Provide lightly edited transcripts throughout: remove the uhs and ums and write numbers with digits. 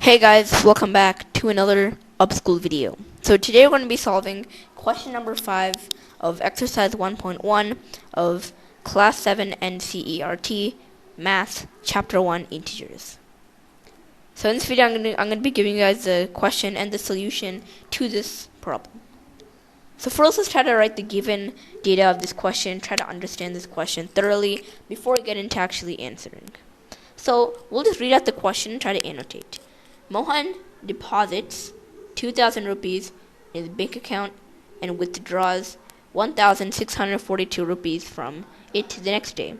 Hey guys, welcome back to another upSchool video. So today we're going to be solving question number 5 of exercise 1.1 of class 7 NCERT math chapter 1 integers. So in this video I'm going to be giving you guys the question and the solution to this problem. So first let's try to write the given data of this question, try to understand this question thoroughly before we get into actually answering. So we'll just read out the question and try to annotate. Mohan deposits 2,000 rupees in his bank account and withdraws 1,642 rupees from it the next day.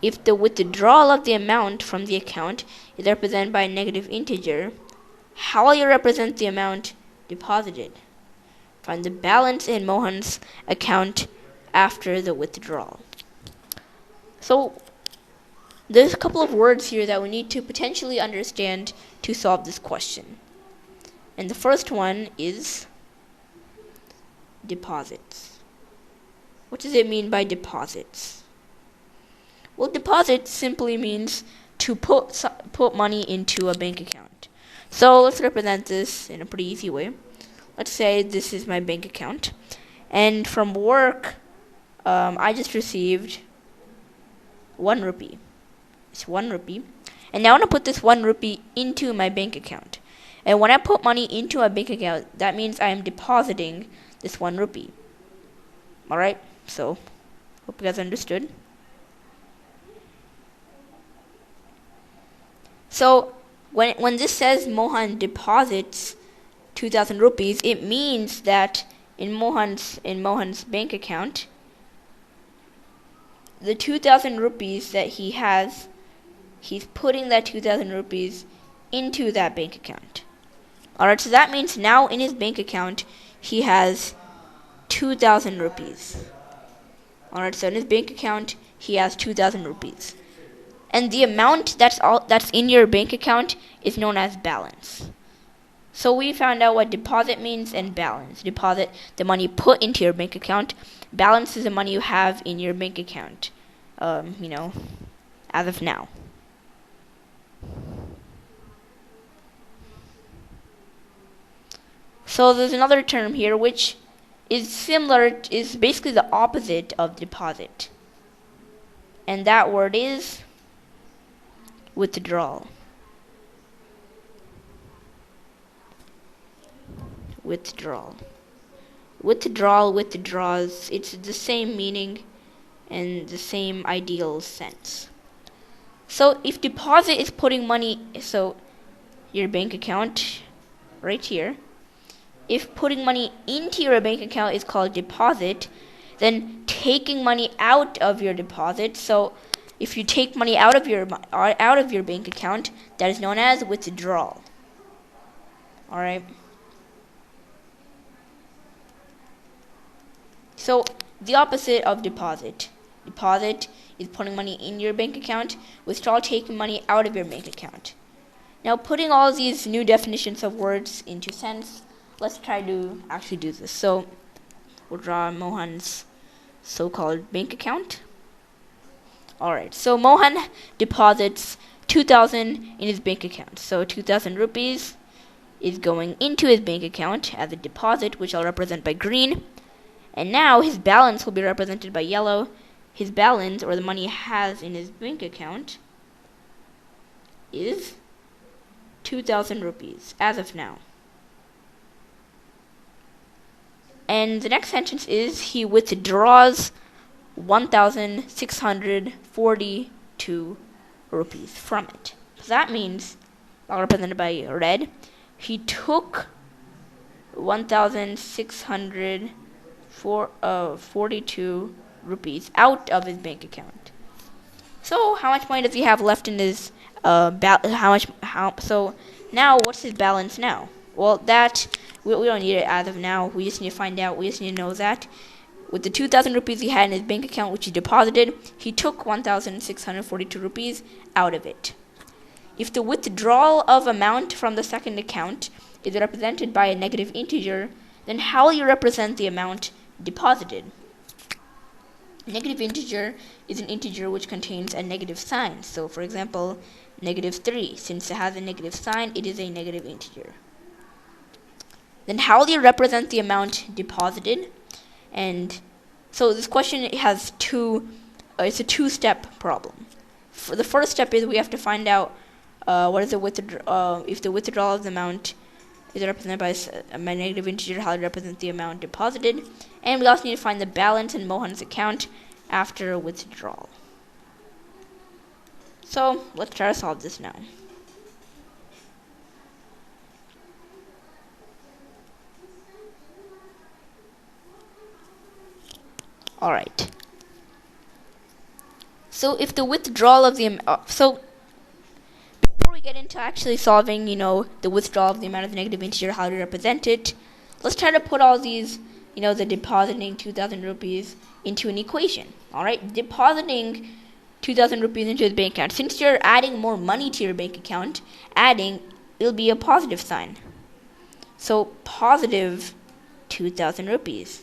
If the withdrawal of the amount from the account is represented by a negative integer, how will you represent the amount deposited? Find the balance in Mohan's account after the withdrawal. So there's a couple of words here that we need to potentially understand to solve this question. And the first one is deposits. What does it mean by deposits? Well, deposit simply means to put money into a bank account. So let's represent this in a pretty easy way. Let's say this is my bank account, and from work I just received 1 rupee. It's 1 rupee. And now I want to put this 1 rupee into my bank account. And when I put money into a bank account, that means I am depositing this 1 rupee. Alright? So, hope you guys understood. So, when this says Mohan deposits 2,000 rupees, it means that in Mohan's bank account, the 2,000 rupees that he has, he's putting that 2,000 rupees into that bank account. Alright, so that means now in his bank account, he has 2,000 rupees. Alright, so in his bank account, he has 2,000 rupees. And the amount that's in your bank account is known as balance. So we found out what deposit means and balance. Deposit, the money put into your bank account. Balance is the money you have in your bank account, as of now. So there's another term here which is basically the opposite of deposit. And that word is withdrawal. Withdrawal, withdraws, it's the same meaning and the same ideal sense. So if deposit is putting money, so your bank account right here, if putting money into your bank account is called deposit, then taking money out of your deposit, so if you take money out of your bank account, that is known as withdrawal. Alright. So the opposite of deposit. Deposit is putting money in your bank account. Withdrawal, taking money out of your bank account. Now putting all these new definitions of words into sense, let's try to actually do this. So we'll draw Mohan's so-called bank account. Alright, so Mohan deposits 2,000 in his bank account. So 2,000 rupees is going into his bank account as a deposit, which I'll represent by green. And now his balance will be represented by yellow. His balance, or the money he has in his bank account, is 2,000 rupees as of now. And the next sentence is he withdraws 1,642 rupees from it. So that means, represented by red, he took 1,642 rupees out of his bank account. So how much money does he have left in his so now what's his balance now? Well, that we don't need it as of now. We just need to find out. We just need to know that with the 2,000 rupees he had in his bank account, which he deposited, he took 1,642 rupees out of it. If the withdrawal of amount from the second account is represented by a negative integer, then how will you represent the amount deposited? Negative integer is an integer which contains a negative sign. So for example, -3. Since it has a negative sign, it is a negative integer. Then how do you represent the amount deposited? And so this question has it's a two-step problem. For the first step is we have to find out what is if the withdrawal of the amount is represented by a negative integer, how to represent the amount deposited. And we also need to find the balance in Mohan's account after withdrawal. So let's try to solve this now. Alright. So if the withdrawal of the before we get into actually solving, the withdrawal of the amount of the negative integer, how to represent it, let's try to put all these, the depositing 2,000 rupees into an equation. Alright, depositing 2,000 rupees into the bank account. Since you're adding more money to your bank account, it'll be a positive sign. So positive 2,000 rupees.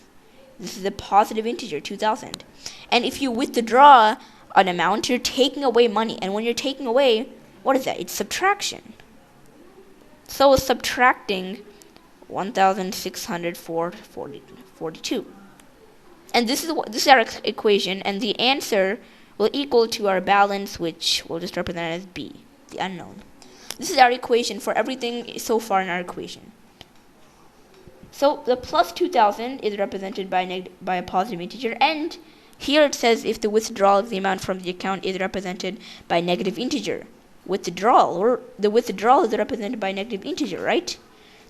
This is a positive integer, 2,000. And if you withdraw an amount, you're taking away money. And when you're taking away, what is that? It's subtraction. So it's subtracting 1,642. And this is our equation, and the answer will equal to our balance, which we'll just represent as B, the unknown. This is our equation for everything so far in our equation. So the plus 2,000 is represented by a positive integer, and here it says if the withdrawal of the amount from the account is represented by a negative integer. The withdrawal is represented by a negative integer, right?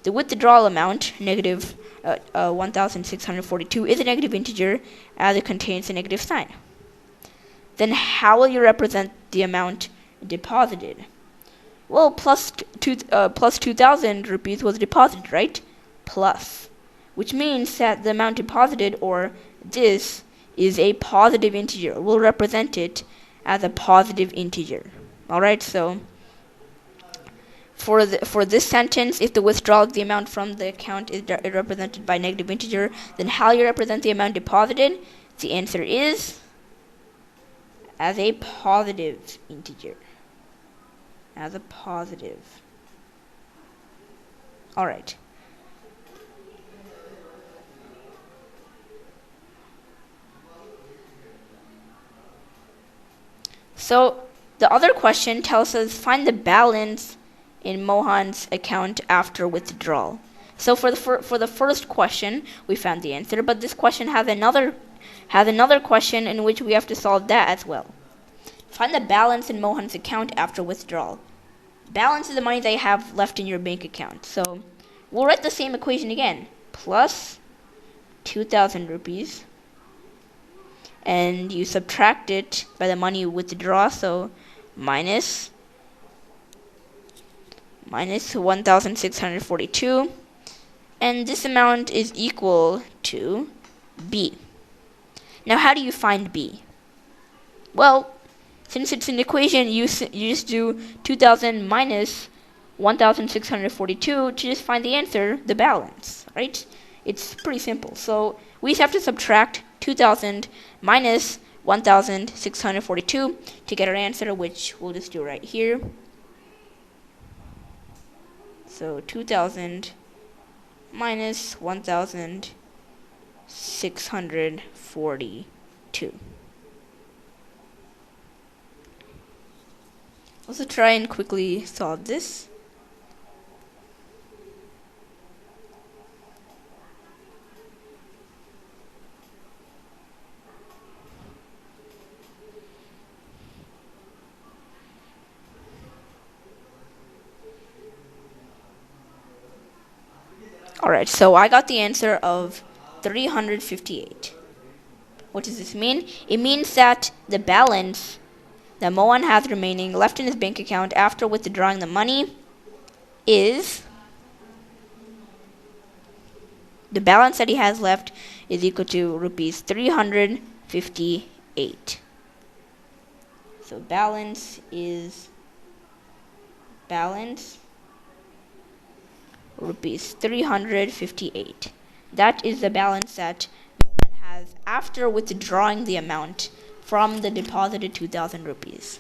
The withdrawal amount, negative 1,642, is a negative integer as it contains a negative sign. Then how will you represent the amount deposited? Well, plus 2,000 rupees was deposited, right? Plus, which means that the amount deposited, or this, is a positive integer. We'll represent it as a positive integer. Alright, so for this sentence, if the withdrawal of the amount from the account is represented by a negative integer, then how you represent the amount deposited? The answer is as a positive integer. As a positive. Alright. So the other question tells us find the balance in Mohan's account after withdrawal. So for the first question, we found the answer, but this question has another question in which we have to solve that as well. Find the balance in Mohan's account after withdrawal. Balance is the money that you have left in your bank account. So we'll write the same equation again. Plus 2,000 rupees. And you subtract it by the money you withdraw, so minus 1,642, and this amount is equal to B. Now how do you find B? Well, since it's an equation, you just do 2,000 minus 1,642 to just find the answer, the balance, right? It's pretty simple. So we just have to subtract 2,000 minus 1,642 to get our answer, which we'll just do right here. So 2,000 minus 1,642. Let's try and quickly solve this. Alright, so I got the answer of 358. What does this mean? It means that the balance that Mohan has remaining left in his bank account after withdrawing the money is, the balance that he has left is equal to rupees 358. So balance rupees 358. That is the balance that Mohan as after withdrawing the amount from the deposited 2,000 rupees.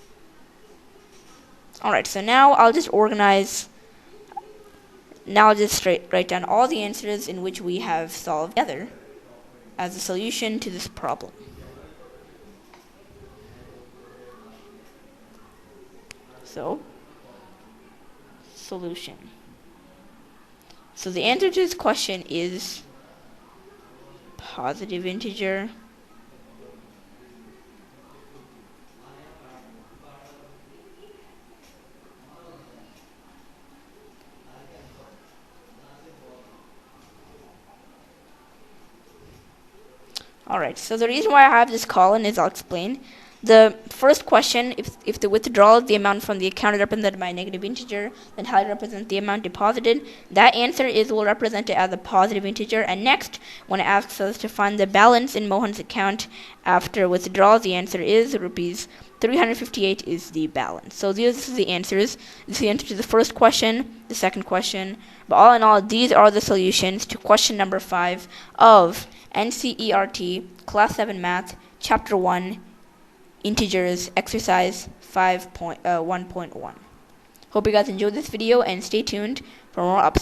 Alright, so now I'll just write down all the answers in which we have solved together as a solution to this problem. So, solution. So the answer to this question is positive integer Alright, so the reason why I have this colon is I'll explain. The first question, if the withdrawal is the amount from the account is represented by a negative integer, then how to represent the amount deposited? That answer we'll represent it as a positive integer. And next, when it asks us to find the balance in Mohan's account after withdrawal, the answer is rupees 358 is the balance. So these are the answers. This is the answer to the first question, the second question. But all in all, these are the solutions to question number 5 of NCERT Class 7 Math, Chapter 1, Integers, Exercise 5.1.1. Hope you guys enjoyed this video and stay tuned for more upSchool.